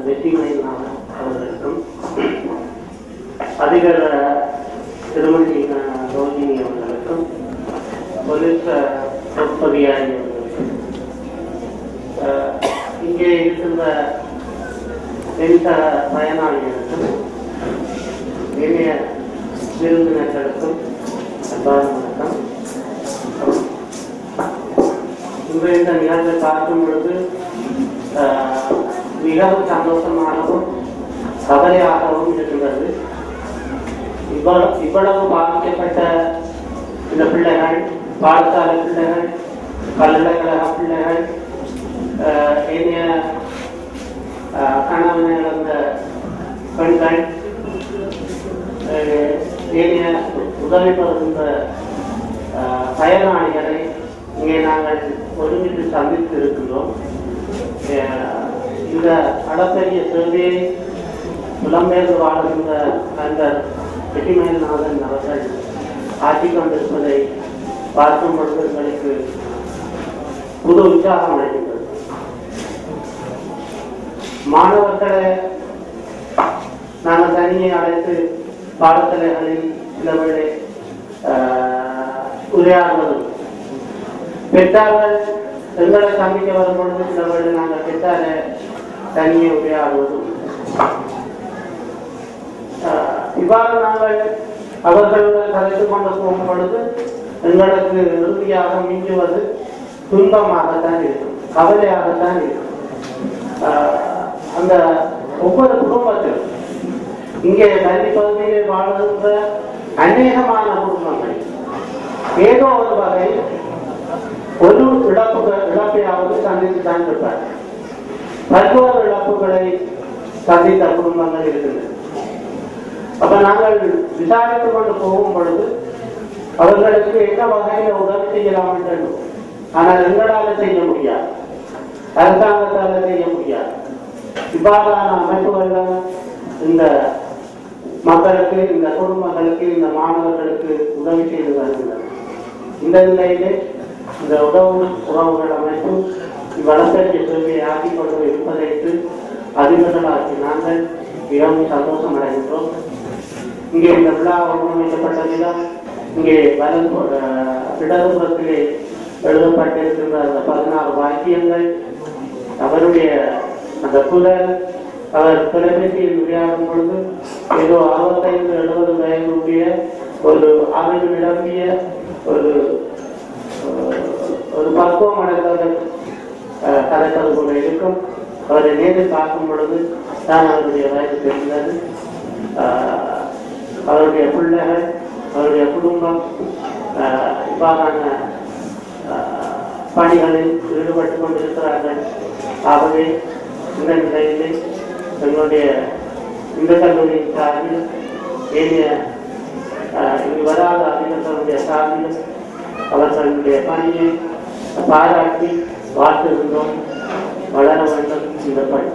வெற்றிமணியன் அவர்களுக்கும் அதிகர திருமணி ரோஜினி அவர்களுக்கும் போலீஸ் பொறுப்பதிகாரி அவர்களுக்கும் இங்கே இருக்கின்ற எந்த பயனாளிகளுக்கும் இனிய விருந்தினர்களுக்கும் அன்பான வணக்கம். இன்று இந்த நிகழ்வை பார்க்கும் பொழுது மிகவும் சந்தோஷமாகவும் கவலையாகவும் இருக்கின்றது. இவ்வளவு பாதிக்கப்பட்ட இந்த பிள்ளைகள், பாடசாலை பிள்ளைகள், பல்கலைக்கழக பிள்ளைகள், இனிய கணவனை இழந்த பெண்கள், இனிய உதவி பெறுகின்ற பயனாளிகளை இங்கே நாங்கள் ஒருமித்து சந்தித்து இருக்கின்றோம். இந்த அளப்பெரிய சேவையை புலம்பெயர்ந்து வாழ்கின்ற நண்பர் வெற்றிமணியன் அவர்கள் ஆட்சி கொண்டிருப்பதை பார்க்கும் பொழுது எங்களுக்கு புது உற்சாகம் அளிக்கின்றது. மாணவர்களை நாங்கள் தனியை அழைத்து பாடசாலைகளில் சிலவர்களை உரையாடுவதும், பெற்றார்கள் எங்களை சந்திக்க வரும் பொழுது சிலவர்கள் நாங்கள் பெற்றாரை தனியை உரையாடுவதும், இவ்வாறு நாங்கள் அவர்களுடன் கலைத்து கொண்டு போகும் பொழுது எங்களுக்கு இறுதியாக மிஞ்சுவது துன்பமாகத்தான் இருக்கும், கவலையாகத்தான் இருக்கும். அந்த ஒவ்வொரு குடும்பத்திலும் இங்கே தனி பகுதியில் வாழ்கின்ற அநேகமான குடும்பங்கள் ஏதோ ஒரு வகை ஒரு இழப்பையாவது சந்தித்து தான் இருப்பார். பல்வேறு இழப்புகளை சந்தித்த குடும்பங்கள் இருக்கின்றன. அப்ப நாங்கள் விசாரித்துக் கொண்டு போகும் பொழுது அவர்களுக்கு என்ன வகையில் உதவி செய்யலாம் என்று, ஆனால் எங்களால் செய்ய முடியாது, அரசாங்கத்தால் செய்ய முடியாது. இவ்வாறான அமைப்புகள் இந்த மக்களுக்கு, இந்த குடும்பங்களுக்கு, இந்த மாணவர்களுக்கு உதவி செய்து வருகின்றன. இந்த நிலையிலே இந்த உறவுகள் அமைப்பு இவ்வளப்பெரிய சேவையை ஆக்கிக் கொண்டு இருப்பதற்கு அதிபர்களாக்கி நாங்கள் மிகவும் சந்தோஷம் அடைகின்றோம். இங்கே இந்த விழா ஒழுங்கமைக்கப்பட்ட விதம், இங்கே இடதுபுறத்திலே எழுதப்பட்டிருக்கின்ற அந்த 16 வாக்கியங்கள், அவருடைய அந்த குரல், அவர் தொலைபேசியில் உரையாடும் பொழுது ஏதோ 65-70 வயதுடைய ஒரு அறிவு நிரம்பிய ஒரு பக்குவம் அடைந்தவர் கலைப்பது போல இருக்கும். அவரை நேரில் பார்க்கும் பொழுது தான் அவருடைய வயது தெரிந்தது. அவருடைய பிள்ளைகள், அவருடைய குடும்பம் இவ்வாறான பணிகளில் ஈடுபட்டுக் கொண்டிருக்கிறார்கள். ஆகவே இந்த நிலையிலே எங்களுடைய இந்த கல்லூரியின் சார்பில், ஏனைய இங்கு வராத அதிபர்களுடைய சார்பில் அவர்களுடைய பணியை பாராட்டி வாழ்த்துகின்றோம். வளர வேண்டும் இந்த பணி.